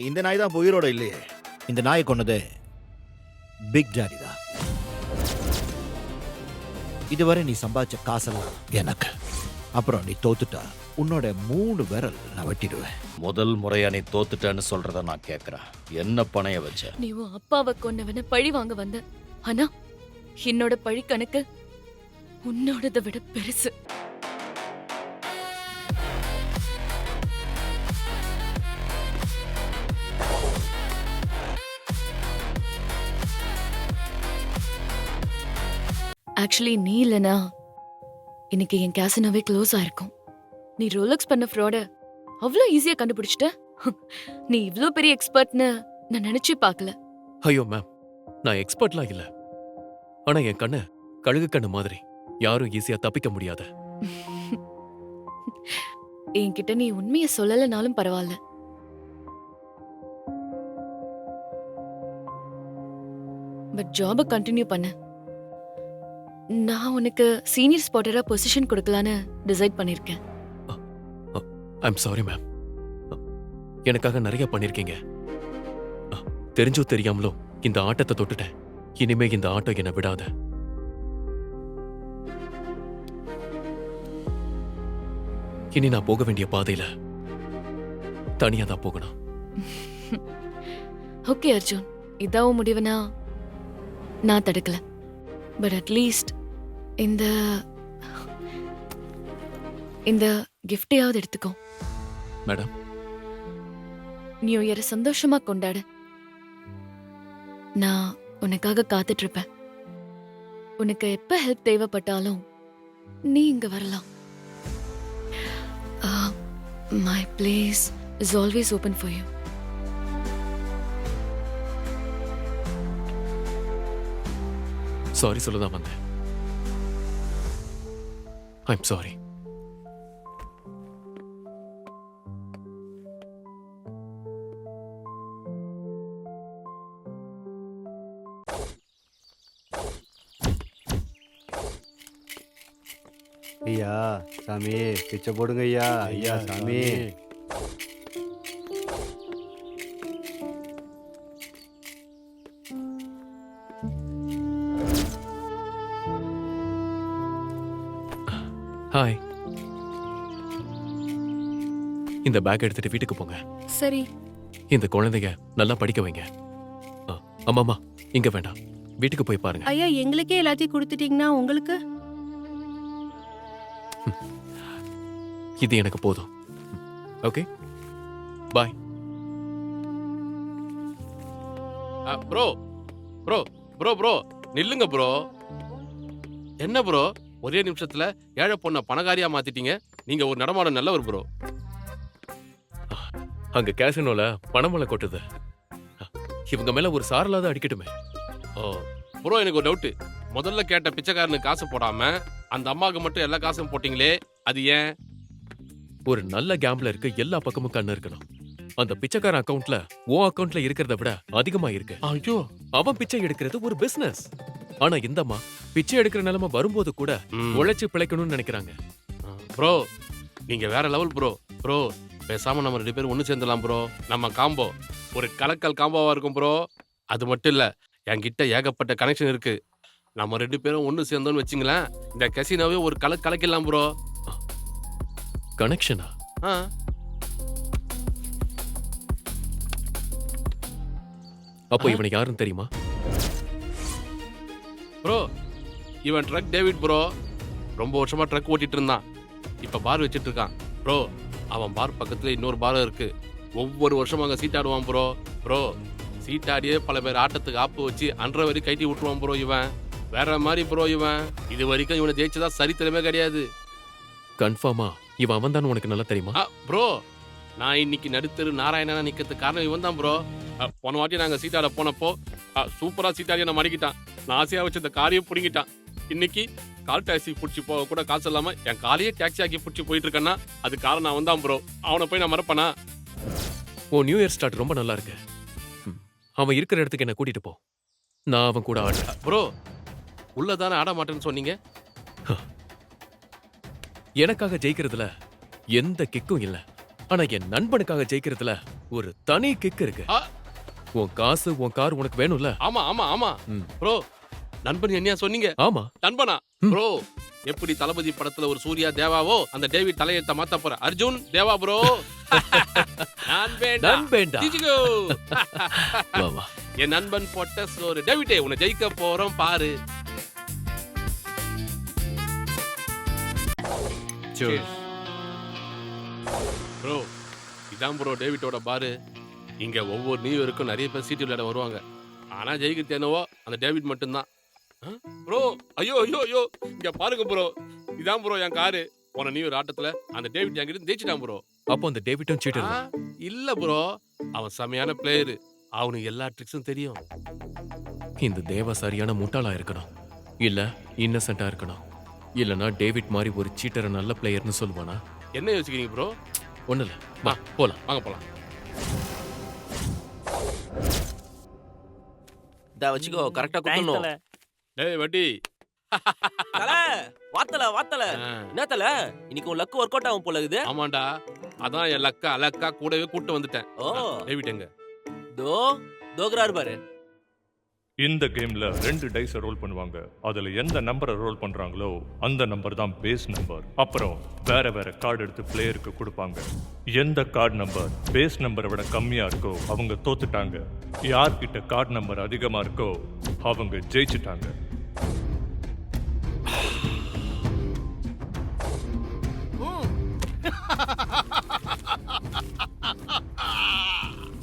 இந்த நாய் தான் உயிரோட இல்லையே. இந்த நாயை கொன்னது பிக் டாடி தான். இதுவரை நீ சம்பாதிச்ச காசெல்லாம் எனக்கு. அப்புறம் நீ தோத்துட்டா உன்னோட 3 விரல் நான் வெட்டிடுவேன். முதல் முறையா நீ தோத்துட்டேன்னு சொல்றத நான் கேக்குறேன். என்ன பணைய வச்ச? நீ உன் அப்பாவை கொன்னவன பழி வாங்க வந்த. ஆனா என்னோட பழி கணக்கு உன்னோடதை விட பெருசு. ஆக்சுவலி நீ இல்லனா இன்னைக்கு என் கேசினோவே க்ளோஸ் ஆயிருக்கும். நீ ரோலக்ஸ் பண்ண ஃப்ராட அவ்வளோ ஈஸியா கண்டுபிடிச்சிட்ட. நீ இவ்ளோ பெரிய எக்ஸ்பர்ட்னு நான் நினைச்சே பார்க்கல. ஐயோ மேம், நான் எக்ஸ்பர்ட்லாம் இல்ல. ஆனா என் கண்ணு கழுகு கண்ணு மாதிரி, யாரும் ஈஸியா தப்பிக்க முடியாத. என்கிட்ட நீ உண்மையை சொல்லலனாலும் பரவாயில்ல. பட் ஜாபை கண்டினியூ பண்ண. நான் உனக்கு சீனியர் ஸ்பாட்டரா பொசிஷன் கொடுக்கலான்னு டிசைட் பண்ணிருக்கேன். I'm sorry ma'am. எனக்காக நிறைய பண்ணிருக்கீங்க. தெரிஞ்சோ தெரியாமலோ இந்த ஆட்டத்தை தொட்டுட்டேன். இனிமே இந்த ஆட்டம் என்னை விடாத. இனி நான் போக வேண்டிய பாதையில தனியா தான் போகணும். ஓகே அர்ஜுன், இதாவும் முடிவுனா நான் தடுக்கல. பட் அட்லீஸ்ட் இந்த இந்த கிஃப்டையாவது எடுத்துக்கோ. மேடம், நியூ இயரை சந்தோஷமா கொண்டாடு. நான் உனக்காக காத்துட்டு இருப்பேன். உனக்கு எப்ப ஹெல்ப் தேவைப்பட்டாலும் நீ இங்க வரலாம். My place is always open for you. Sorry சொல்லதான் வந்தேன். I'm sorry. ஐயா சாமி, பிச்சை போடுங்க ஐயா. ஐயா சாமி. ஹாய். இந்த பேக் எடுத்துட்டு வீட்டுக்கு போங்க. சரி. இந்த குழந்தைங்க நல்லா படிக்க வைங்க. அம்மாமா, இங்க வேண்டாம், வீட்டுக்கு போய் பாருங்க. ஐயா, எங்களுக்கே எல்லாத்தையும் கொடுத்துட்டீங்கன்னா உங்களுக்கு? இது எனக்கு போதும். ஓகே, பாய். ப்ரோ ப்ரோ ப்ரோ ப்ரோ நில்லுங்க ப்ரோ. என்ன ப்ரோ, ஒரே நிமிஷத்துல ஏழை பொண்ண பணக்காரியா மாத்திட்டீங்க. நீங்க ஒரு நடமாட நல்லவர் ப்ரோ. அங்க கேசினோல பணமலை கொட்டுது. இவங்க மேல ஒரு சாரலாத அடிக்கட்டுமே. ஓ ப்ரோ, எனக்கு ஒரு டவுட். முதல்ல கேட்ட பிச்சைக்காரனுக்கு காசு போடாம அந்த அம்மாவுக்கு மட்டும் எல்லா காசும் போட்டீங்களே, அது ஏன்? ஒரு நல்ல கேம்ப்லருக்கு எல்லா பக்கமும் கண்ணு இருக்கணும். அந்த பிச்சைக்காரன் அக்கவுண்ட்ல உன் அக்கவுண்ட்ல இருக்கிறத விட அதிகமா இருக்கு. ஐயோ, அவன் பிச்சை எடுக்கிறது ஒரு பிசினஸ். ஆனா இந்தம்மா பிச்சை எடுக்கிற நிலைமை வரும்போது கூட உழைச்சு பிழைக்கணும்னு நினைக்கிறாங்க. ப்ரோ நீங்க வேற லெவல் ப்ரோ. ப்ரோ பேசாம நம்ம 2 பேரும் ஒண்ணு சேர்ந்துலாம் ப்ரோ. நம்ம காம்போ ஒரு கலக்கல் காம்போவா இருக்கும் ப்ரோ. அது மட்டும் இல்ல, என்கிட்ட ஏகப்பட்ட கனெக்ஷன் இருக்கு. நம்ம 2 பேரும் ஒண்ணு சேர்ந்தோம்னு வச்சுங்களேன், இந்த கசினோவே ஒரு கலக்கலாம் ப்ரோ. கனெக்ஷனா? அப்போ இவனை யாருன்னு தெரியுமா? ப்ரோ இவன் ட்ரக் டேவிட் ப்ரோ. ரொம்ப வருஷமா ட்ரக் ஓட்டிட்டு இருந்தான். இப்ப பார் வச்சிட்டு இருக்கான் ப்ரோ. அவன் பார் பக்கத்துல இன்னொரு பார் இருக்கு. ஒவ்வொரு வருஷமும் அங்க சீட்டாடுவான் ப்ரோ. ப்ரோ சீட்டாடியே பல பேர் ஆட்டத்துக்கு ஆப்பு வச்சு அன்றரை வரைக்கும் கைட்டி விட்டுருவான் ப்ரோ. இவன் வேற மாதிரி ப்ரோ. இவன் இது வரைக்கும் இவனை ஜெயிச்சதா சரித்திரமே கிடையாது. கன்ஃபார்மா இவன் அவன் தான் உனக்கு நல்லா தெரியுமா? ப்ரோ நான் இன்னைக்கு நடுத்தரு நாராயணனா நிக்கிறதுக்கு காரணம் இவன் தான் ப்ரோ. போன வாட்டி நாங்க சீட்டாட போனப்போ சூப்பரா சீட்டாடியை நான் மடிக்கிட்டான். நான் ஆசையா வச்சு இந்த காரையும் பிடிங்கிட்டான். இன்னைக்கு கால் டாக்ஸி பிடிச்சி போக கூட காசு இல்லாம என் காலையே டாக்ஸி ஆக்கி பிடிச்சி போயிட்டு இருக்கேன்னா அது காரணம் அவன் தான் ப்ரோ. அவனை போய் நான் மறப்பனா? ஓ, நியூ இயர் ஸ்டார்ட் ரொம்ப நல்லா இருக்கு. அவன் இருக்கிற இடத்துக்கு என்ன கூட்டிட்டு போ. நான் அவன் கூட ஆடுறேன். ப்ரோ உள்ளதானே ஆட மாட்டேன்னு சொன்னீங்க. எனக்காக ஜெயிக்கிறதுல எந்த கிக்கும் இல்ல. ஆனா என் நண்பனுக்காக ஜெயிக்கிறதுல ஒரு தனி கிக் இருக்கு. ஆ. உன் காசு உன் கார் உனக்கு வேணும்ல? ஆமா ஆமா ஆமா ம். ப்ரோ நண்பன் என்னையா சொன்னீங்க? ஆமா. நண்பனா ம். ப்ரோ எப்படி தளபதி படத்துல ஒரு சூர்யா தேவாவோ அந்த டேவிட் தலையெழுத்த மாத்த போற அர்ஜுன் தேவா ப்ரோ. நான் வேண்டாம். நான் வேண்டாம். ஜிஜிகோ. வா வா. என் நண்பன் போட்ட சோறு டேவிட்டே உன்னை ஜெயிக்க போறோம் பாரு. ப்ரோ இதான் ப்ரோ டேவிட்டோட பாரு. இங்க ஒவ்வொரு நியூ இயருக்கும் நிறைய பேர் சீட்டு விளையாட வருவாங்க. ஆனா ஜெயிக்கிறது என்னவோ அந்த டேவிட் மட்டும்தான். ப்ரோ ஐயோ ஐயோ ஐயோ இங்க பாருங்க ப்ரோ, இதான் ப்ரோ என் காரு. போன நியூ இயர் ஆட்டத்துல அந்த டேவிட் என்கிட்ட ஜெயிச்சிட்டான் ப்ரோ. அப்போ அந்த டேவிட்டும் சீட்டர் தான். இல்ல ப்ரோ, அவன் செமையான பிளேயர். அவனுக்கு எல்லா ட்ரிக்ஸும் தெரியும். இந்த தேவா சரியான முட்டாளா இருக்கணும், இல்ல இன்னசென்ட்டா இருக்கணும். இல்லனா டேவிட் மாதிரி ஒரு சீட்டரை நல்ல பிளேயர்னு சொல்லுவானா? என்ன யோசிக்கிறீங்க ப்ரோ? ஒண்ணு இல்ல, வா போலாம். வாங்க போலாம். டா வச்சுக்கோ, கரெக்டா குத்தணும். டேய் வட்டி. தல வாத்தல வாத்தல. என்ன தல இன்னைக்கு உன் லக் வொர்க் அவுட் ஆகும் போல இருக்குது. ஆமாண்டா, அதான் என் லக்கா அலக்கா கூடவே கூட்டு வந்துட்டேன். ஓ டேவிட் எங்க? தோகரார் பாரு. இந்த கேம்ல 2 டைஸ் ரோல் பண்ணுவாங்க. அதுல எந்த நம்பரை ரோல் பண்றாங்களோ அந்த நம்பர் தான் பேஸ் நம்பர். அப்புறம் வேற வேற கார்டு எடுத்து பிளேயருக்கு கொடுப்பாங்க. எந்த கார்டு நம்பர் பேஸ் நம்பரை விட கம்மியா இருக்கோ அவங்க தோத்துட்டாங்க. யார்கிட்ட கார்டு நம்பர் அதிகமா இருக்கோ அவங்க ஜெயிச்சுட்டாங்க.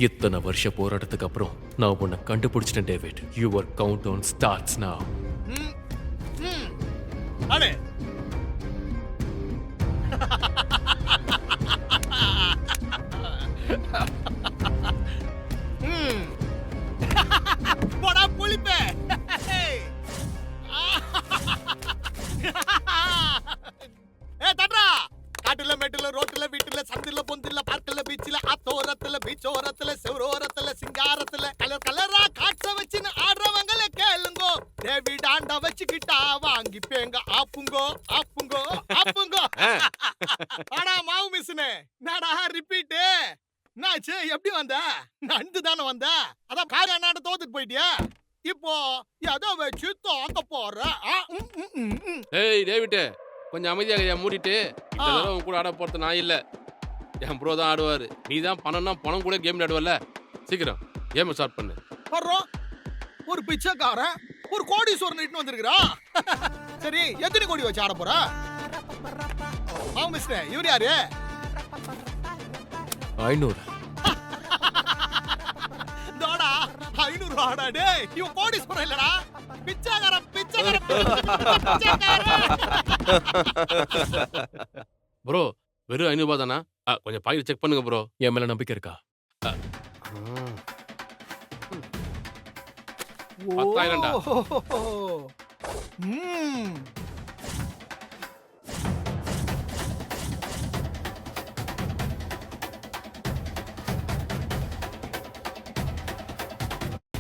இத்தனை வருஷ போராட்டத்துக்கு அப்புறம் நான் உன்னை கண்டுபிடிச்சிட்டேன் David. Your count down starts now. அடே போடா புளிப்பே. தட்ரா காட்டுல மேட்டுல ரோட்டுல வீட்டுல சந்தில பொந்தில பார்க்கல பீச்சில ஆத்தோரத்துல பீச்சோரத்துல செவரோரத்துல சிங்காரத்துல கலர் கலரா காட்ச வச்சுன்னு ஆடுறவங்கள கேளுங்கோ. டேவிட் ஆண்டா வச்சுக்கிட்டா வாங்கிப்பேங்க ஆப்புங்கோ ஆப்புங்கோ ஆப்புங்கோ. ஆடா மாவு மிஸ்னே நாடா ரிப்பீட். என்னாச்சு, எப்படி வந்த? நண்டு தானே வந்த, அதான் காரியா நாட தோத்துட்டு போயிட்டியா? இப்போ எதை வச்சு தோக்க போற? ஏய் டேவிட், கொஞ்சம் அமைதியாக மூடிட்டு இந்த தடவை உன் கூட ஆட போறது நான் இல்ல, என் ப்ரோ தான் ஆடுவாரு. நீ தான் பணம்னா பணம் கூட கேம் ஆடுவல. சீக்கிரம் கேம் ஸ்டார்ட் பண்ணு. வர்றோம். ஒரு பிச்சைக்காரன் ஒரு கோடீஸ்வரன் இட்டு வந்திருக்கிறான். சரி, எத்தனை கோடி வச்சு ஆட போற? ஆமா மிஸ்டர், இவர் யாரு? 500. தோடா 500 ஆடா. டேய் இவன் கோடீஸ்வரன் இல்லடா, பிச்சைக்காரன் பிச்சைக்காரன் பிச்சைக்காரன். ப்ரோ வெறும் 500 ரூபாய் தானா? கொஞ்சம் பாக்கெட் செக் பண்ணுங்க ப்ரோ. என் மேல நம்பிக்கை இருக்கா? 10,000 டா.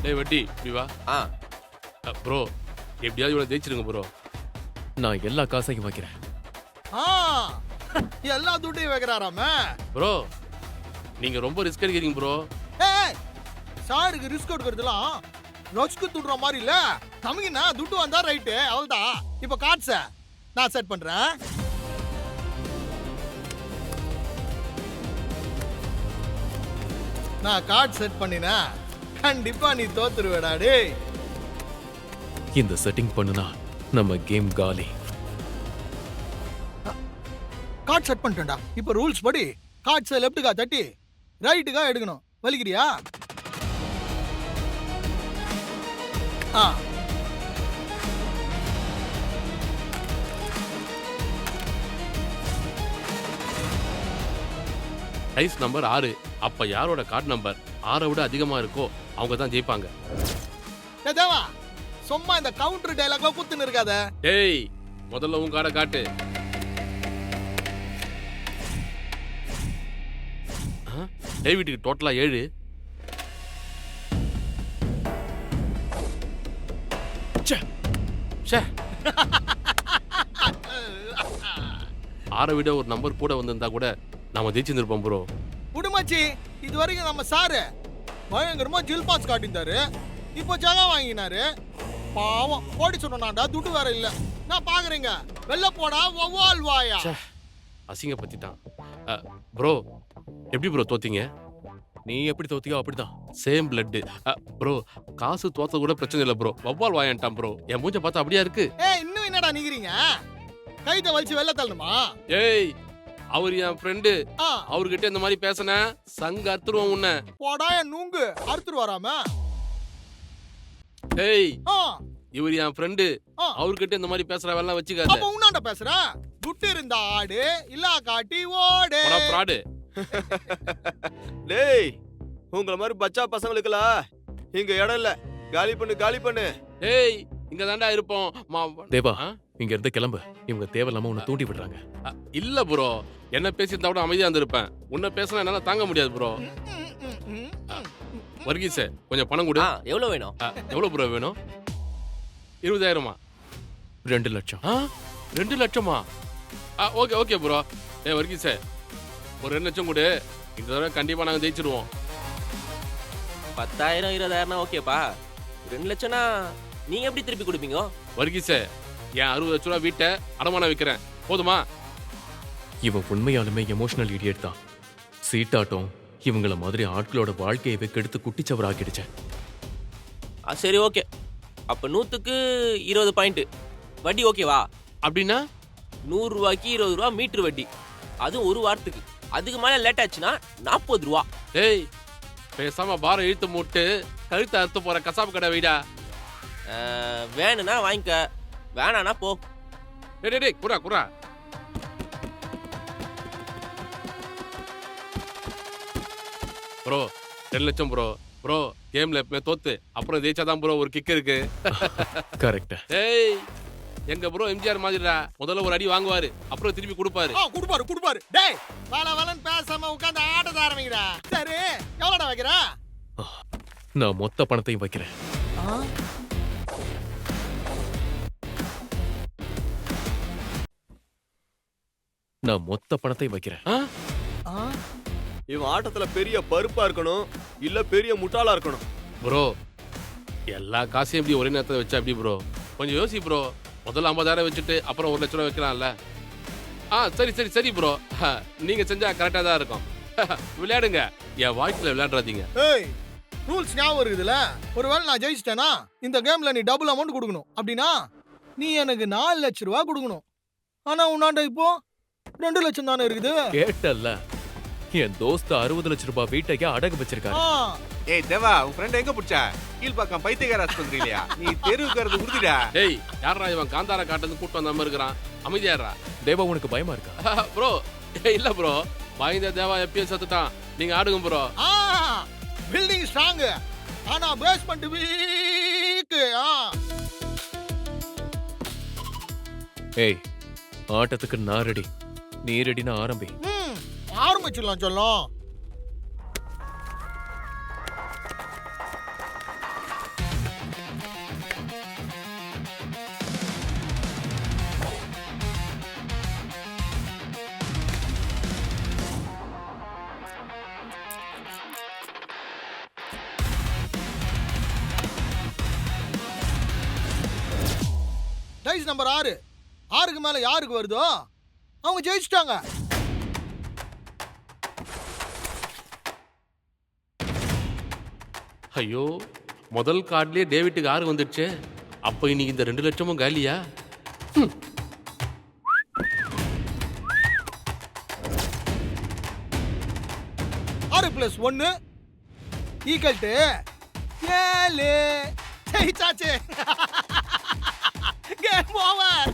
டேய் வட்டி இப்படி வா. ப்ரோ எப்படியாவது இவ்வளவு ஜெயிச்சிருங்க ப்ரோ. நான் எல்லா காசையும் வைக்கிறேன். எல்லா துட்டையும் வைக்கிறாராம. ப்ரோ நீங்க ரொம்ப ரிஸ்க் எடுக்கிறீங்க ப்ரோ. சாருக்கு ரிஸ்க் எடுக்கிறதுலாம் ரஸ்க்கு துடுற மாதிரி இல்ல. நமக்குன்னா துட்டு வந்தா ரைட்டு, அவ்வளவுதான். இப்ப கார்ட்ஸ நான் செட் பண்றேன். நான் கார்டு செட் பண்ணினா கண்டிப்பா நீ தோத்துருவேடா. டேய் இந்த செட்டிங் பண்ணுனா நம்ம கேம் காலி. கார்டு செட் பண்ணிட்டேன்டா. இப்ப ரூல்ஸ் படி கார்ட்ஸை லெஃப்ட்டுக்கா தட்டி ரைட்டுக்கா எடுக்கணும். வலிக்கிறியா? Dice number 6. அப்ப யாரோட கார்டு நம்பர் 6 விட அதிகமா இருக்கோ அவங்க தான் ஜெயிப்பாங்க. தேவா சும்மா இந்த கவுண்டர் டயலாக்ல குத்துன்னு இருக்காத. டேய் முதல்ல உன் கார்டை காட்டு. டேவிட்டுக்கு டோட்டலா 7. ச்சே 6 விட ஒரு நம்பர் கூட வந்திருந்தா கூட நாம ஜெயிச்சிருந்திருப்போம் ப்ரோ. உடுமாச்சி இது வரைக்கும் நம்ம சாரு பயங்கரமா ஜில் பாஸ் காட்டியிருந்தாரு. இப்போ ஜகம் வாங்கினாரு. பாவம் ஓடி சொன்னாண்டா, துட்டு வேற இல்ல. நான் பாக்குறீங்க, வெள்ள போடா ஒவ்வால் வாயா. அசிங்க பத்திட்டான். ப்ரோ எப்படி ப்ரோ தோத்தீங்க? நீ எப்படி தோத்தியோ அப்படிதான். Same blood. ப்ரோ காசு தோத்த கூட பிரச்சனை இல்லை ப்ரோ. வவ்வால் வாயான்ட்டான் ப்ரோ. என் மூஞ்ச பார்த்தா அப்படியா இருக்கு? இன்னும் என்னடா நிக்கிறீங்க? கைத்த வலிச்சு வெள்ள தள்ளணுமா? ஏய் அவர் என் ஃப்ரெண்டு. ஆ, அவர்கிட்ட இந்த மாதிரி பேசின சங்க அறுத்துருவோம் உன்னை. போடா என் நூங்கு அறுத்துட்டு வராம. ஏய் ஆ, இவர் என் ஃப்ரெண்டு. ஆ. அவர்கிட்ட இந்த மாதிரி பேசுற வேலை வச்சுக்காத. அப்ப உன்னாண்ட பேசுறேன். துட்டு இருந்தா ஆடு, இல்ல காட்டி ஓடு. போடா ஃப்ராடு. டேய் உங்கள மாதிரி பச்சா பசங்களுக்குலாம் இங்க இடம் இல்ல. காலி பண்ணு காலி பண்ணு. ஏய் இங்க தாண்டா இருப்போம். தேவா ஆ? இங்க இருந்து கிளம்பு. இவங்க தேவையில்லாம உன்னை தூண்டி விடுறாங்க. இல்ல ப்ரோ, என்ன பேசியிருந்தா கூட அமைதியா இருந்திருப்பேன். உன்னை பேசினா என்னால தாங்க முடியாது ப்ரோ. வர்கீஸ் கொஞ்சம் பணம் கொடு. எவ்வளவு வேணும்? எவ்வளவு ப்ரோ வேணும்? 20,000மா? 2 லட்சம். 2 லட்சமா? Okay okay bro. வர்கீஸ் ஒரு 2 லட்சம் கொடு. இந்த தடவை கண்டிப்பா நாங்க ஜெயிச்சிருவோம். 10,000 20,000 ஓகேப்பா. 2 லட்சம்னா நீங்க எப்படி திருப்பி கொடுப்பீங்க? வர்கீஸ் என் 60 லட்ச ரூபா வீட்டை அடமானம் வைக்கிறேன், போதுமா? இவன் உண்மையாலுமே எமோஷனல் இடியட் தான். சீட்டாட்டம் இவங்கள மாதிரி ஆட்களோட வாழ்க்கையை கெடுத்து குட்டிச்சவர் ஆக்கிடுச்சேன். சரி ஓகே. அப்ப 100க்கு 20 பாயிண்ட் வட்டி ஓகேவா? அப்படின்னா 100 ரூபாய்க்கு 20 ரூபா மீட்டர் வட்டி. அதுவும் ஒரு வாரத்துக்கு. அதுக்கு மேல லேட் ஆச்சுன்னா 40 ரூபா. ஏய் பேசாம பாரம் இழுத்து மூட்டு கழுத்தை அறுத்து போற கசாப்பு கடை வைடா. வேணும்னா வாங்கிக்க, வேணானா போ. டேய் குறா குறா. ப்ரோ 2 லட்சம் ப்ரோ. ப்ரோ கேம்ல எப்பவுமே தோத்து அப்புறம் ஜெயிச்சாதான் ப்ரோ ஒரு கிக் இருக்கு. கரெக்ட். ஏய் எங்க ப்ரோ எம்ஜிஆர் மாதிரிடா. முதல்ல ஒரு அடி வாங்குவாரு, அப்புறம் திருப்பி கொடுப்பாரு. குடுப்பாரு. டேய் வலன்னு பேசாம உட்கார்ந்து ஆட்டத்தை ஆரம்பிக்கிறா. சரி எவ்வளோடா வைக்கிற? நான் மொத்த பணத்தையும் வைக்கிறேன். நான் மொத்த பணத்தையும் வைக்கிறேன். இவன் ஆட்டத்துல பெரிய பருப்பா இருக்கணும், இல்ல பெரிய முட்டாளா இருக்கணும். ப்ரோ எல்லா காசையும் எப்படி ஒரே நேரத்தில் வச்சா எப்படி ப்ரோ? கொஞ்சம் யோசி ப்ரோ. முதல்ல 50,000 வச்சுட்டு அப்புறம் 1 லட்ச ரூபா வைக்கலாம்ல. சரி ப்ரோ. நீங்க செஞ்சா கரெக்டா தான் இருக்கும். விளையாடுங்க, என் வாழ்க்கையில விளையாடுறாதீங்க. ஏய் ரூல்ஸ் ஞாபகம் இருக்குதுல. ஒருவேளை நான் ஜெயிச்சிட்டேனா இந்த கேம்ல நீ டபுள் அமௌண்ட் கொடுக்கணும். அப்படின்னா நீ எனக்கு 4 லட்ச ரூபா கொடுக்கணும். ஆனா உன்னாண்ட இப்போ 2 லட்சம் தானே இருக்குது. கேட்டல்ல, என் தோஸ்து 60 லட்ச ரூபாய் வீட்டையே அடகு வச்சிருக்காரு. ஏய் தேவா, உன் ஃப்ரெண்ட் எங்க புடிச்சா? கீழ்பாக்கம் பைத்தியக்கார ஆஸ்பத்திரி இல்லையா? நீ தெருவுக்கிறது உறுதிடா. டேய் யாரா இவன் காந்தார காட்டுறது கூட்டு வந்த மாதிரி இருக்கிறான்? அமைதியாரா. தேவா உனக்கு பயமா இருக்கா? ப்ரோ இல்ல ப்ரோ, பயந்த தேவா எப்பயும் செத்துட்டான். நீங்க ஆடுங்க ப்ரோ. பில்டிங் ஸ்ட்ராங் ஆனா பேஸ்மெண்ட் வீக். ஏய் ஆட்டத்துக்கு நான் ரெடி, நீ ரெடினா ஆரம்பி. ஆரம்பிச்சிடலாம் சொல்லும். Dies number 6. 6க்கு மேல யாருக்கு வருதோ அவங்க ஜெயிச்சிட்டாங்க. ஐயோ முதல் கார்டுலயே டேவிட்டுக்கு 6 வந்துடுச்சு. அப்போ இன்னைக்கு இந்த 2 லட்சமும் காலியா? 6 + 1 = 7. ஜெயிச்சாச்சு. Game over.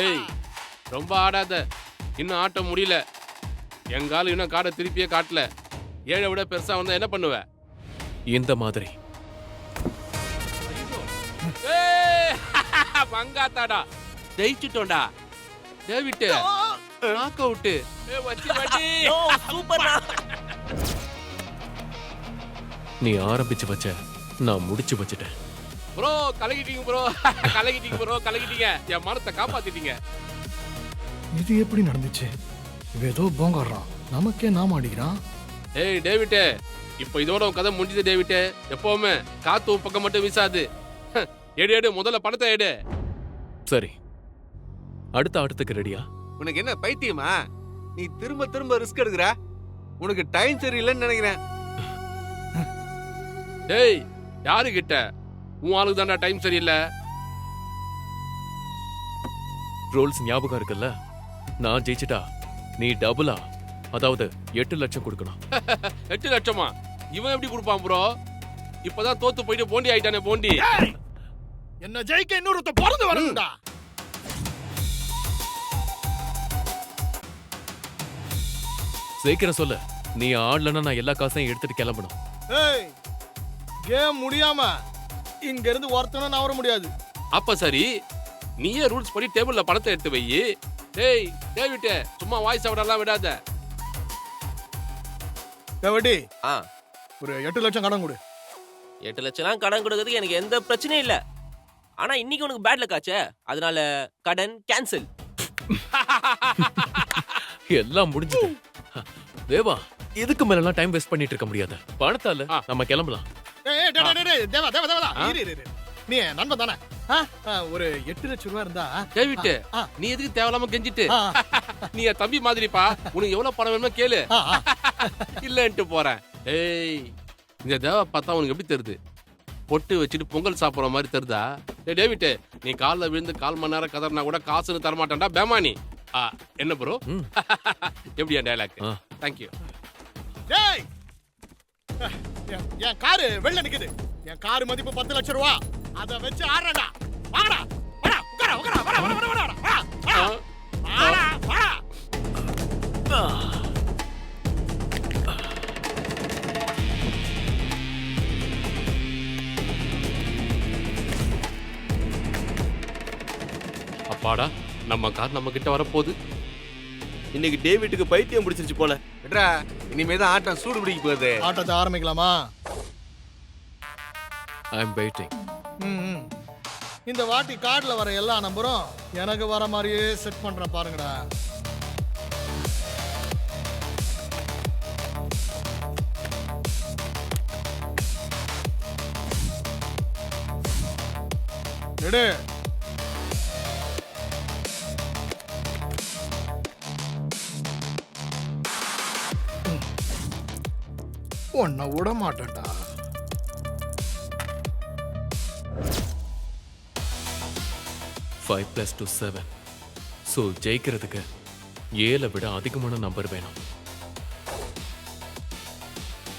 ஏய் ரொம்ப ஆடாத, இன்னும் ஆட்டம் முடியல. எங்கால இன்னும் காடை திருப்பியே காட்டல. 7 விட பெருசா வந்தா என்ன பண்ணுவ? இந்த மாதிரி மங்காத்தாடா ஜெயிச்சிட்டோம்டா. David knock out. சூப்பர்டா. நீ ஆரம்பிச்சு வச்ச, நான் முடிச்சு வச்சிட்டேன். ப்ரோ கலகிட்டீங்க ப்ரோ. கலகிட்டீங்க ப்ரோ, கலகிட்டீங்க. என் மனத்தை காப்பாத்திட்டீங்க. இது எப்படி நடந்துச்சு? இவன் ஏதோ போங்கறான், நமக்கே நாம அடிக்கிறான். ஏய் டேவிட்டே, இப்போ இதோட உன் கதை முடிஞ்சது டேவிட்டே. எப்பவுமே காத்து உன் பக்கம் மட்டும் வீசாது. எடு எடு, முதல்ல பணத்தை எடு. சரி, அடுத்த ஆட்டத்துக்கு ரெடியா? உனக்கு என்ன பைத்தியமா? நீ திரும்ப திரும்ப ரிஸ்க் எடுக்கிற. உனக்கு டைம் சரியில்லைன்னு நினைக்கிறேன். டேய், யாரு கிட்ட? உன் ஆளுக்கு தான்டா டைம் சரியில்லை. ரூல்ஸ் ஞாபகம் இருக்குல்ல? நான் ஜெயிச்சிட்டா நீ டபுளா, அதாவது 8 லட்சம் கொடுக்கணும். 8 லட்சமா? இவன் எப்படி கொடுப்பான் ப்ரோ? இப்பதான் தோத்து போயிட்டு போண்டி ஆயிட்டானே போண்டி. என்ன ஜெயிக்க இன்னொருத்த பிறந்து வரணும்டா. சீக்கிரம் சொல்லு. நீ ஆடலன்னா நான் எல்லா காசையும் எடுத்துட்டு கிளம்பணும். ஏய், கேம் முடியாம இங்க இருந்து ஒருத்தனும் நவர முடியாது. அப்ப சரி, நீயே ரூல்ஸ் படி டேபிள்ல பணத்தை எடுத்து வை. டேய் டேவிட்டே, சும்மா வாய்ஸ் அவடெல்லாம் விடாத. தேவடி, ஆ, ஒரு 8 லட்சம் கடன் கொடு. 8 லட்சம்லாம் கடன் கொடுக்கறதுக்கு எனக்கு எந்த பிரச்சனையும் இல்ல. ஆனா இன்னைக்கு உனக்கு பேட் லக் ஆச்சே, அதனால கடன் கேன்சல். எல்லாம் முடிஞ்சது. தேவா, இதுக்கு மேலாம் டைம் வேஸ்ட் பண்ணிட்டு இருக்க முடியாது. பணத்தால நம்ம கிளம்பலாம். ஏய் டேய் டேய் டேய், தேவா தேவா தேவா, இரு. நீ நண்பன் தானே? ஒரு 8 லட்சம் ரூபாய் இருந்தா. டேவிட்டே, நீ எதுக்கு தேவலாம கெஞ்சிட்டு? நீ என் தம்பி மாதிரிப்பா, உனக்கு எவ்வளவு பணம் வேணுமோ கேளு. இல்லன்ட்டு போறேன். ஏய், இந்த தேவா பார்த்தா உனக்கு எப்படி தெரியுது? பொட்டு வச்சுட்டு பொங்கல் சாப்பிடுற மாதிரி தெரியுதா? டேய் டேவிட்டே, நீ காலில் விழுந்து 1/4 மணி நேரம் கதறினா கூட காசுன்னு தரமாட்டான்டா பேமானி. என்ன ப்ரோ? எப்படியா டயலாக்? தேங்க்யூ. டேய், என் காரு வெளில நிக்குது. என் காரு மதிப்பு 10 லட்சம் ரூபா. அத வச்சு ஆறடா. வாடா வாடா, உட்கார உட்கார, வாடா வாடா வாடா வாடா வாடா வாடா. அப்பாடா, நம்ம கார் நம்ம கிட்ட வரப்போகுது. இன்னைக்கு டேவிட்டுக்கு பைத்தியம் பிடிச்சிருச்சு போல. விட்றா, இனிமேதான் ஆட்டம் சூடு பிடிக்க போகுது. ஆட்டத்தை ஆரம்பிக்கலாமா? ஐ அம் வெயிட்டிங். இந்த வாட்டி கார்டுல வர எல்லா நம்பரும் எனக்கு வர மாதிரியே செட் பண்றேன் பாருங்கடா. எடு. உன்னை விட மாட்டேன்டா. Five plus 2 7. ஸோ ஜெயிக்கிறதுக்கு 7 விட அதிகமான நம்பர் வேணும்.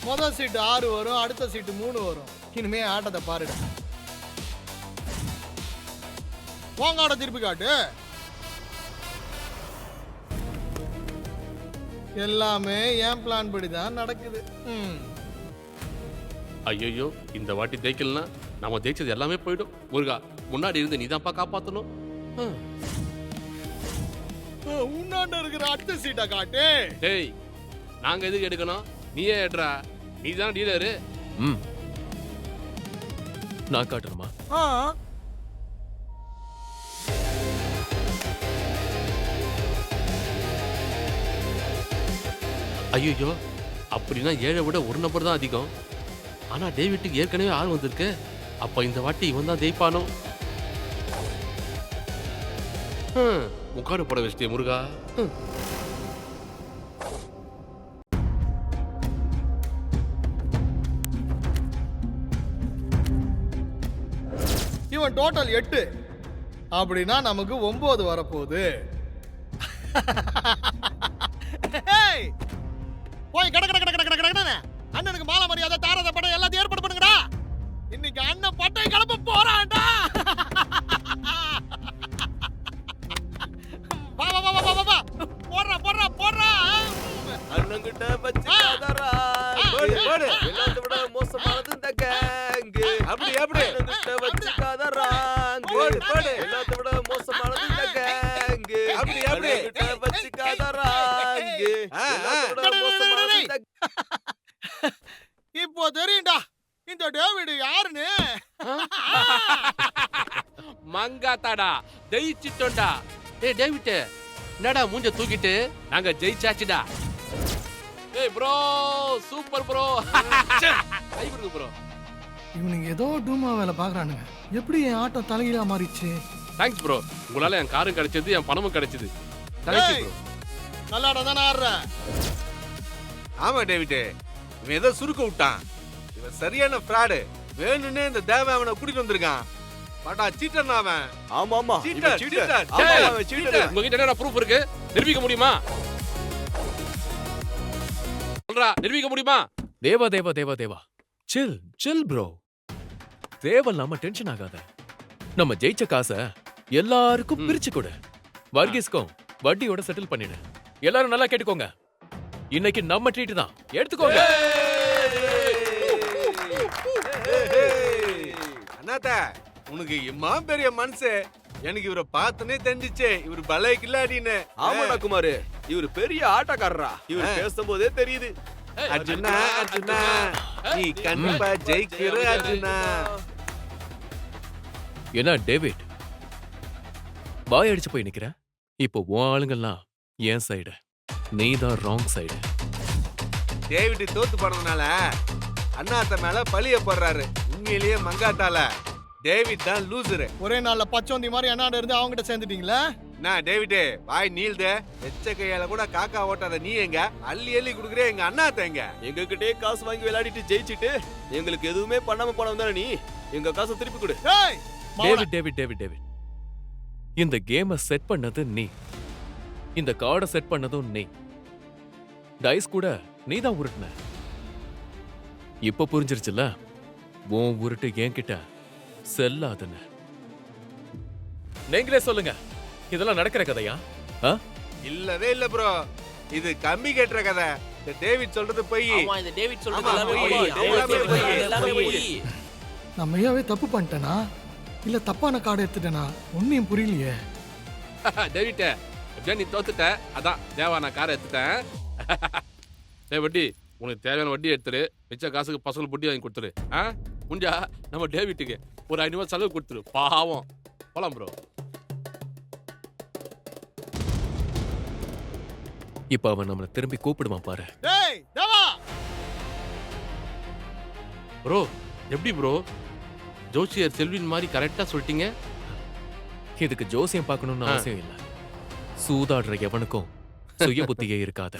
முதல் சீட்டு 6 வரும், அடுத்த சீட்டு 3 வரும். இனிமே ஆட்டத்தை பாருடா. போங்க, ஆட திருப்பி காட்டு. எல்லாமே என் பிளான் படி தான் நடக்குது. ஐயோ, இந்த வாட்டி ஜெயிக்கலனா நம்ம ஜெயிச்சது எல்லாமே போயிடும். முருகா, முன்னாடி இருந்து நீதான்ப்பா காப்பாத்தணும். உன்னாண்ட இருக்கிற அடுத்த சீட்டை காட்டு. டேய், நாங்க எதுக்கு எடுக்கணும்? நீயே எடுறா, நீ தான் டீலரு. நான் காட்டணுமா? ஐயோ, அப்படின்னா 7 விட 1 நம்பர் தான் அதிகம். ஆனா டேவிட்டுக்கு ஏற்கனவே 6 வந்திருக்கு. அப்ப இந்த வாட்டி இவன் தான் ஜெயிப்பானோ? முக்காடு போட வச்சிட்டே முருகா. இவன் டோட்டல் 8. அப்படின்னா நமக்கு 9 வரப்போகுது. போய் கட கட கட கட கட கட அண்ணனுக்கு மாலை மரியாதை தாரத படம் எல்லாத்தையும் ஏற்பாடு பண்ணுங்கடா. இன்னைக்கு அண்ணன் பட்டை கிளம்ப போறான்டா. வா வா வா வா வா, போடுறா போடுறா போடுறா. அண்ணங்கிட்ட வச்சுக்காதடா. போடு போடு, எல்லாத்தை விட மோசமானது இந்த கேங். அப்படி அப்படி, அண்ணங்கிட்ட வச்சுக்காதடா. போடு போடு, எல்லாத்தை விட மோசமானது இந்த கேங். அப்படி அப்படி, அண்ணங்கிட்ட வச்சுக்காதடா. இப்போ தெரியும்டா இந்த டேவிட் யாருன்னு. மங்காத்தாடா, ஜெயிச்சிட்டோம்டா. டேய் டேவிட், என்னடா மூஞ்ச தூக்கிட்டு நாங்க ஜெயிச்சாச்சுடா. ஏய் ப்ரோ, சூப்பர் ப்ரோ. கை கொடுங்க ப்ரோ. இவனுங்க ஏதோ டூமா வேலை பாக்குறானுங்க. எப்படி என் ஆட்டம் தலைகீழா மாறிச்சு? Thanks bro. உங்களால என் காரும் கிடைச்சது, என் பணமும் கிடைச்சது. Thank you bro. நல்லாடா தானே ஆடுறேன். ஆமா டேவிட், இவன் ஏதோ சுருக்க விட்டான். இவன் சரியான ஃப்ராடு. வேணும்னே இந்த தேவன் அவனை கூட்டிட்டு வந்திருக்கான். படா சீட்டர் அவன். ஆமா ஆமா சீட்டர், சீட்டர் சீட்டர். ஆமா அவன் சீட்டர். உங்ககிட்ட என்ன ப்ரூஃப் இருக்கு? நிரூபிக்க முடியுமா? சொல்றா, நிரூபிக்க முடியுமா? தேவா தேவா தேவா தேவா சில் சில் ப்ரோ. தேவையில்லாம டென்ஷன் ஆகாத. நம்ம ஜெயிச்ச காசை எல்லாருக்கும் பிரிச்சு கொடு. வர்கீஸ்க்கும் வட்டியோட செட்டில் பண்ணிடு. எல்லாரும் நல்லா கேட்டுக்கோங்க. இன்னைக்கு நம்ம ட்ரீட் தான், எடுத்துக்கோங்க. அண்ணாத்த, உனக்கு இம்மா பெரிய மனசு. எனக்கு இவரை பார்த்தனே தெரிஞ்சிச்சு இவர் பலை கில்லாடின்னு. ஆமாடா குமாரு, இவர் பெரிய ஆட்டக்காரரா. இவர் பேசும்போதே தெரியுது. அர்ஜுனா அர்ஜுனா, நீ கண்டிப்பா ஜெயிக்கிற அர்ஜுனா. என்ன டேவிட், பாய் அடிச்சு போய் நிக்கிற? இப்போ உன் ஆளுங்கெல்லாம் என் சைடு, நீ தான் ராங் சைடு. டேவிட் தோத்து போனதுனால அண்ணாத்த மேல பழிய போடுறாரு. உண்மையிலேயே மங்காத்தால டேவிட் தான் லூசரு. ஒரே நாள்ல பச்சோந்தி மாதிரி என்னாட இருந்து அவங்க கிட்ட சேர்ந்துட்டீங்களா? நான் டேவிட் வாய் நீள்தே. எச்ச கையால கூட காக்கா ஓட்டாத நீ எங்க அள்ளி அள்ளி குடுக்குறே எங்க அண்ணாத்த எங்க? எங்க கிட்டே காசு வாங்கி விளையாடிட்டு ஜெயிச்சிட்டு எங்களுக்கு எதுவுமே பண்ணாம போனவன் தானே நீ. எங்க காசை திருப்பி கொடு. ஏய் டேவிட் டேவிட் டேவிட் டேவிட், இந்த கேமை செட் பண்ணது நீ, இந்த கார்டை செட் பண்ணதும் நீ, டைஸ் கூட நீ தான் உருட்டுன. இப்ப புரிஞ்சிருச்சுல, உன் உருட்டு என்கிட்ட செல்லாதுன்னு. நீங்களே சொல்லுங்க, இதெல்லாம் நடக்கிற கதையா? இல்லவே இல்ல ப்ரோ, இது கம்பி கட்டுற கதை. இந்த டேவிட் சொல்றது போய். ஆமா, இந்த டேவிட் சொல்றது ஆமா, எல்லாமே போய். போய். எல்லாமே போய். எல்லாமே போய். நம்ம ஐயாவே தப்பு பண்ணிட்டேனா இல்ல தப்பான கார்டு எடுத்துட்டேனா ஒன்னும் புரியலையே. டேவிட், எப்படியா நீ தோத்துட்ட, அதான் தேவா நான் காரை எடுத்துட்டேன். டேய் வட்டி, உனக்கு தேவையான வட்டி எடுத்துரு. மிச்ச காசுக்கு பசங்க புட்டி வாங்கி கொடுத்துரு. முடிஞ்சா நம்ம டேவிட்டுக்கு ஒரு 500 செலவு கொடுத்துரு. பாவம். போலாம் ப்ரோ. இப்ப அவன் நம்மளை திரும்பி கூப்பிடுவான் பாரு. டேய் தேவா. ப்ரோ எப்படி ப்ரோ, ஜோசியர் செல்வின் மாதிரி கரெக்டா சொல்லிட்டீங்க. இதுக்கு ஜோசியம் பார்க்கணும்னு அவசியம் இல்ல. சூதாடுற எவனுக்கும் சுய புத்தியே இருக்காது.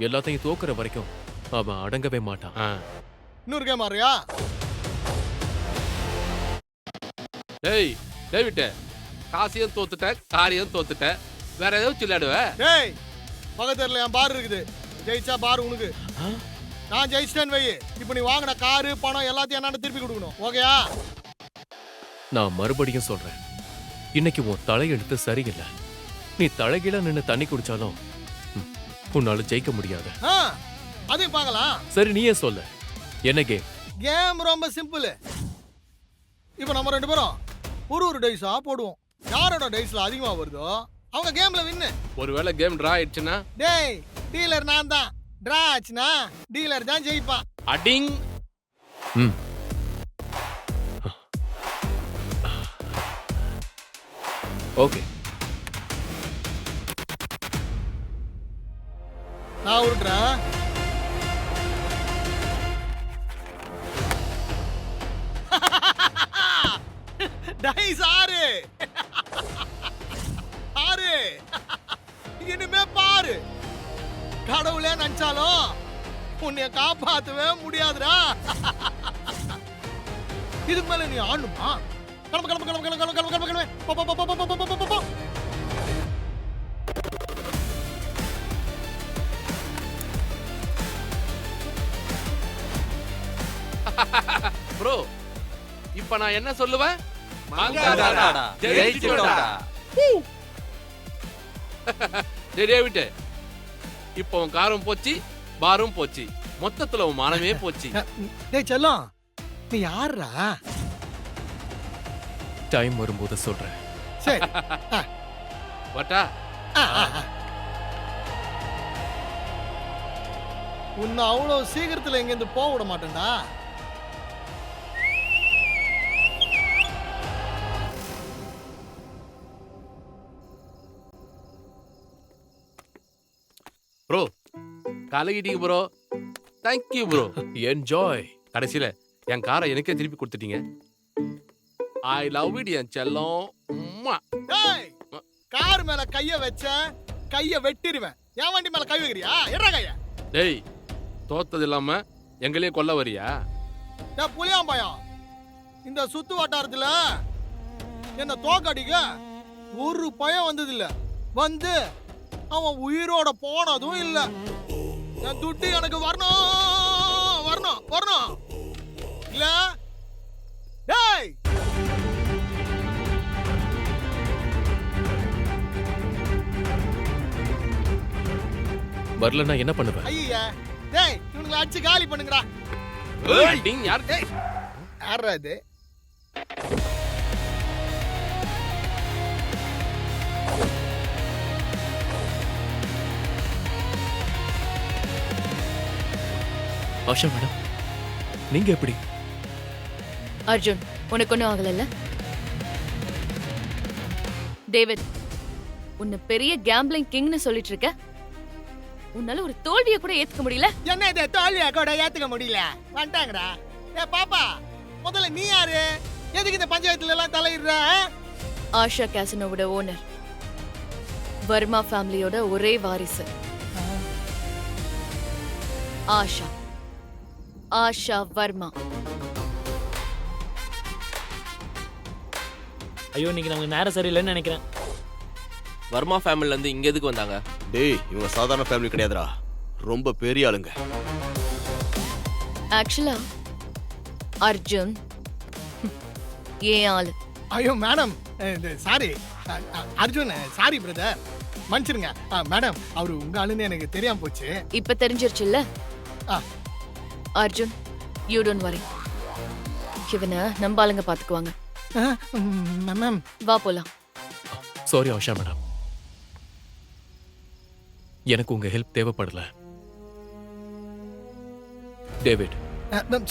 எல்லாத்தையும் தோக்குற வரைக்கும் அவன் அடங்கவே மாட்டான். இன்னொரு கேம் ஆறியா? டேய் டேவிட், காசையும் தோத்துட்ட, காரியம் தோத்துட்ட, வேற ஏதாவது விளையாடுவ? டேய் பக்கத்துல என் பார் இருக்குது. ஜெயிச்சா பார் உனக்கு. நான் ஜெயிச்சிட்டேன்னு வை. இப்போ நீ வாங்கின காரு பணம் எல்லாத்தையும் என்னாண்ட திருப்பி கொடுக்கணும். ஓகேயா? நான் மறுபடியும் சொல்றேன், இன்னைக்கு உன் தலையெழுத்து சரியில்லை. நீ தலைகீழ நின்னு தண்ணி குடிச்சாலும் உன்னால ஜெயிக்க முடியாது. அதையும் பார்க்கலாம். சரி நீயே சொல்லு, என்ன கேம்? கேம் ரொம்ப சிம்பிள். இப்போ நம்ம 2 பேரும் ஒரு டைஸா போடுவோம். யாரோட டைஸ்ல அதிகமா வருதோ அவங்க கேம்ல வின்னு. ஒருவேளை கேம் டிரா ஆயிடுச்சுன்னா? டேய் டீலர் நான் தான். டிரா ஆச்சுன்னா டீலர் தான் ஜெயிப்பான். அடிங். ஓகே, நான் உருட்டுறேன். டைஸ் 6. இனிமே பாரு, கடவுளே நினைச்சாலும் உன்னை காப்பாத்தவே முடியாதுடா. இதுக்கு மேல நீ ஆடணுமா? கிளம்பு கிளம்பு கிளம்பு கிளம்பு கிளம்பு கிளம்பு கிளம்பு. போ போ போ போ போ போ போ. ப்ரோ, இப்ப நான் என்ன சொல்லுவேன்? மங்காதாடா, ஜெயிச்சிட்டோம்டா. டேய் டேவிட், இப்போ உன் காரும் போச்சு, பாரும் போச்சு, மொத்தத்துல உன் மானமே போச்சு. டேய் செல்லம், நீ யாருடா? டைம் வரும்போது சொல்றேன். சரி வட்டா. உன்னை அவ்வளவு சீக்கிரத்துல எங்க இருந்து போக விட மாட்டேன்டா. கலகிட்டீங்க ப்ரோ. Thank you bro. என்ஜாய். கடைசியில என் காரை எனக்கே திருப்பி கொடுத்துட்டீங்க. ஐ லவ் இட் என் செல்லம். உம்மா. டேய் கார் மேல கைய வச்ச கைய வெட்டிடுவேன். என் வண்டி மேல கை வைக்கிறியா? எறா கைய. டேய் தோத்தது இல்லாம எங்களையும் கொல்ல வரியா? டேய் புளியாம்பயம், இந்த சுத்து வட்டாரத்துல என்ன தோக்கடிக்க ஒரு பயம் வந்தது இல்ல. வந்து அவன் உயிரோட போனதும் இல்ல. என் துட்டு எனக்கு வரணும் வரணும் வரணும் இல்ல. டேய் வரலன்னா என்ன பண்ணுவ? ஐயா டேய் இவனுங்களை அடிச்சு காலி பண்ணுங்கடா. ஏய், நீ யார்? யாரா இது? ஆஷா மேடம், நீங்க எப்படி? அர்ஜுன், உனக்கு ஒன்றும் ஆகலைல்ல? டேவிட், உன்னை பெரிய கேம்பிளிங் கிங்னு சொல்லிட்டு இருக்க. உன்னால ஒரு தோல்வியை கூட ஏத்துக்க முடியல. என்ன இது தோல்வியை கூட ஏத்துக்க முடியல? வந்துட்டாங்கடா. ஏ பாப்பா, முதல்ல நீ யாரு? எதுக்கு இந்த பஞ்சாயத்துல எல்லாம் தலையிடுற? ஆஷா கேசினோவோட ஓனர், வர்மா ஃபேமிலியோட ஒரே வாரிசு. ஆஷா ஆஷா வர்மா. ஐயோ, இன்னைக்கு நமக்கு நேரம் சரியில்லைன்னு நினைக்கிறேன். வர்மா ஃபேமிலில இருந்து இங்க எதுக்கு வந்தாங்க? டேய் இவங்க சாதாரண ஃபேமிலி கிடையாதுடா, ரொம்ப பெரிய ஆளுங்க. ஆக்சுவலா அர்ஜுன் ஏன் ஆளு. ஐயோ madam, sorry Arjun, sorry brother, மன்னிச்சிருங்க மேடம். அவரு உங்க ஆளுன்னு எனக்கு தெரியாம போச்சு. இப்ப தெரிஞ்சிருச்சுல்ல? ஆ. Arjun, you don't worry. இவனை நம்ம ஆளுங்க பாத்துக்குவாங்க. மேம் வா போலாம். சாரி ஆஷா மேடம், எனக்கு உங்க ஹெல்ப் தேவைப்படல. டேவிட்,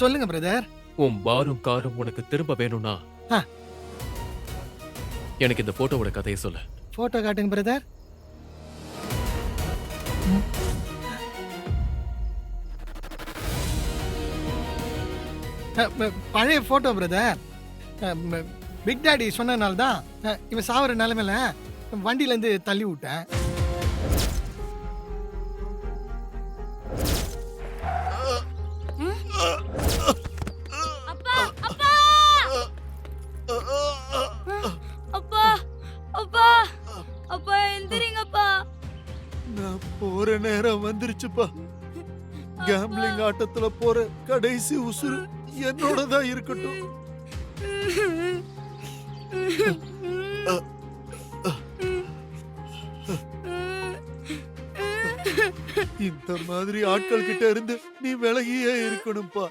சொல்லுங்க பிரதர். உன் பாரும் காரும் உனக்கு திரும்ப வேணும்னா ஆ. எனக்கு இந்த போட்டோவோட கதையை சொல்ல. போட்டோ காட்டுங்க பிரதர். பழைய போட்டோ பிரதர். பிக் டாடி சொன்னனால தான் இவன் சாவர நிலைமையில வண்டியில இருந்து தள்ளி விட்டேன். அப்பா அப்பா அப்பா அப்பா அப்பா எந்திரிங்கப்பா. நான் போற நேரம் வந்துருச்சுப்பா. கேம்பிளிங் ஆட்டத்துல போற கடைசி உசுறு என்னோட தான் இருக்கட்டும். இந்த மாதிரி ஆட்கள் கிட்ட இருந்து நீ விலகியே இருக்கணும்பா.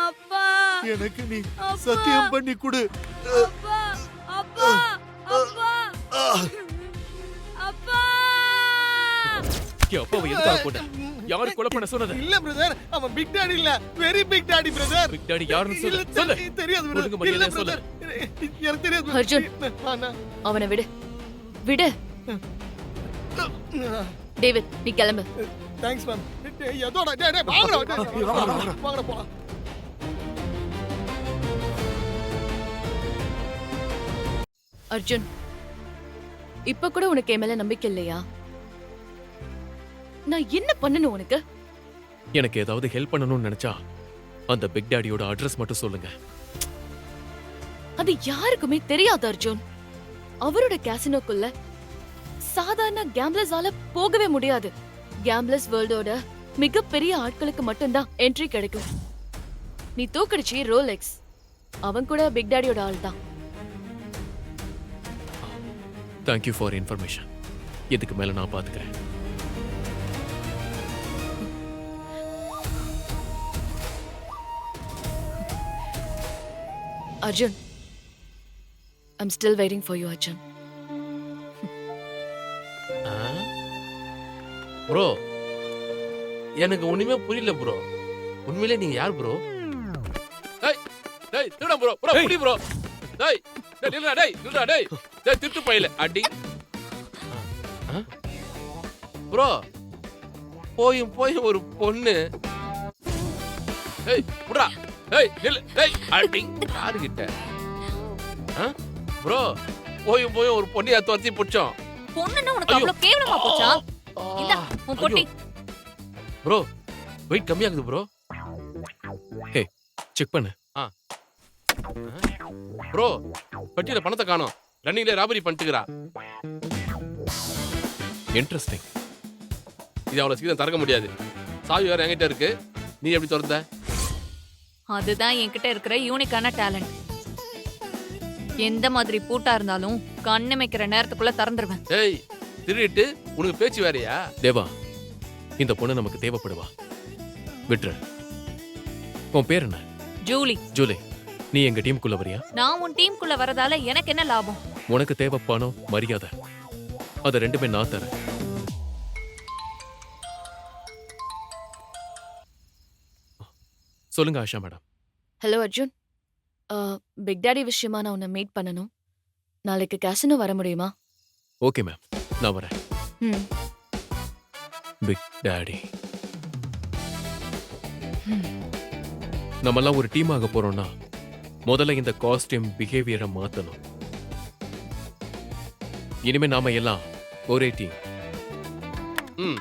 அப்பா எனக்கு நீ சத்தியம் பண்ணி கொடு. அப்பா அப்பா அப்பா அப்பா. அப்பாவை எதுக்காக கொண்ட? யாரு கொலை பண்ண சொன்னது? இல்ல பிரதர், அவன் பிக் டாடி இல்ல, very big daddy brother. Big daddy யாருன்னு சொல்லு. சொல்லு. தெரியாது ஒழுங்கு பிரதர். இல்ல மரியாதையா சொல்லு. பிரதர், எனக்கு தெரியாது. அர்ஜுன், அவனை விடு விடு. டேவிட், நீ கிளம்பு. Thanks ma'am. எதோட டேய் டேய் வாங்கடா போலாம். அர்ஜுன், இப்ப கூட உனக்கு என் மேல நம்பிக்கை இல்லையா? நான் என்ன பண்ணணும் உனக்கு? எனக்கு ஏதாவது ஹெல்ப் பண்ணணும்னு நினைச்சா அந்த பிக் டாடியோட அட்ரஸ் மட்டும் சொல்லுங்க. அது யாருக்குமே தெரியாது அர்ஜுன். அவரோட கேசினோக்குள்ள சாதாரண கேம்பிளர்ஸால போகவே முடியாது. கேம்பிளர்ஸ் வேர்ல்டோட மிகப்பெரிய ஆட்களுக்கு மட்டும்தான் என்ட்ரி கிடைக்கும். நீ தோக்கடிச்சி ரோலெக்ஸ், அவன் கூட பிக் டாடியோட ஆள் தான். Thank you for information. இதுக்கு மேல நான் பாத்துக்கிறேன். Arjun, I'm still waiting for you, Arjun. Bro, எனக்கு ஒண்ணுமே புரியல ப்ரோ. உண்மையிலே நீங்க யார் ப்ரோ? டேய் டேய் திருடா ப்ரோ. ப்ரோ புடி ப்ரோ. டேய் டேய் நில்லுடா. டேய் நில்லுடா. டேய் டேய் திருட்டு பையல அடி. ப்ரோ, போயும் ஒரு பொண்ணு. ஏய் புடா, ஏய் நில்லு, ஏய் அடிங் யாருகிட்ட? ப்ரோ போயும் ஒரு பொண்ணையா துரத்தி பிடிச்சோம். பொண்ணுன்னா உனக்கு அவ்வளவு கேவலமா போச்சா? இந்தா உன் பொட்டி. ப்ரோ வெயிட் கம்மியாகுது ப்ரோ. ஹே செக் பண்ணு. ப்ரோ பெட்டியில பணத்தை காணோம். ரன்னிங்ல ராபரி பண்ணிட்டுக்கிறா. இன்ட்ரெஸ்டிங். இது அவ்வளவு சீக்கிரம் திறக்க முடியாது. சாவி வேற என்கிட்ட இருக்கு. நீ எப்படி திறந்த? அதுதான் என்கிட்ட இருக்கிற யூனிக்கான டேலண்ட். எந்த மாதிரி பூட்டா இருந்தாலும் கண்ணு வைக்கிற நேரத்துக்குள்ள திறந்துருவேன். ஏய் திருடிட்டு உனக்கு பேச்சு வேறயா? தேவா, இந்த பொண்ணு நமக்கு தேவைப்படுவா. விட்ரு. உன் பேர் என்ன? ஜூலி. ஜூலி, நீ எங்க டீமுக்குள்ள வரியா? நான் உன் டீமுக்குள்ள வரதால எனக்கு என்ன லாபம்? உனக்கு தேவை பணம், மரியாதை. அது ரெண்டுமே நான் தரேன். சொல்லுங்க Asha madam. Hello Arjun, big daddy விஷயமா நான் உன்னை மீட் பண்ணணும். நாளைக்கு கேசினோ வர முடியுமா? ஓகே மேம், நான் வரேன். ம். Big daddy. நம்மெல்லாம் ஒரு டீம் ஆக போறோம்னா முதல்ல இந்த காஸ்டியூம் பிஹேவியரை மாத்தணும். இனிமே நாம எல்லாம் ஒரே டீம். ம்.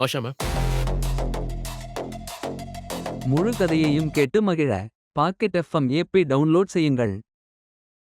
ஆஷா மேம். முழு கதையையும் கேட்டு மகிழ பாக்கெட் FM ஆப்பை டவுன்லோட் செய்யுங்கள்.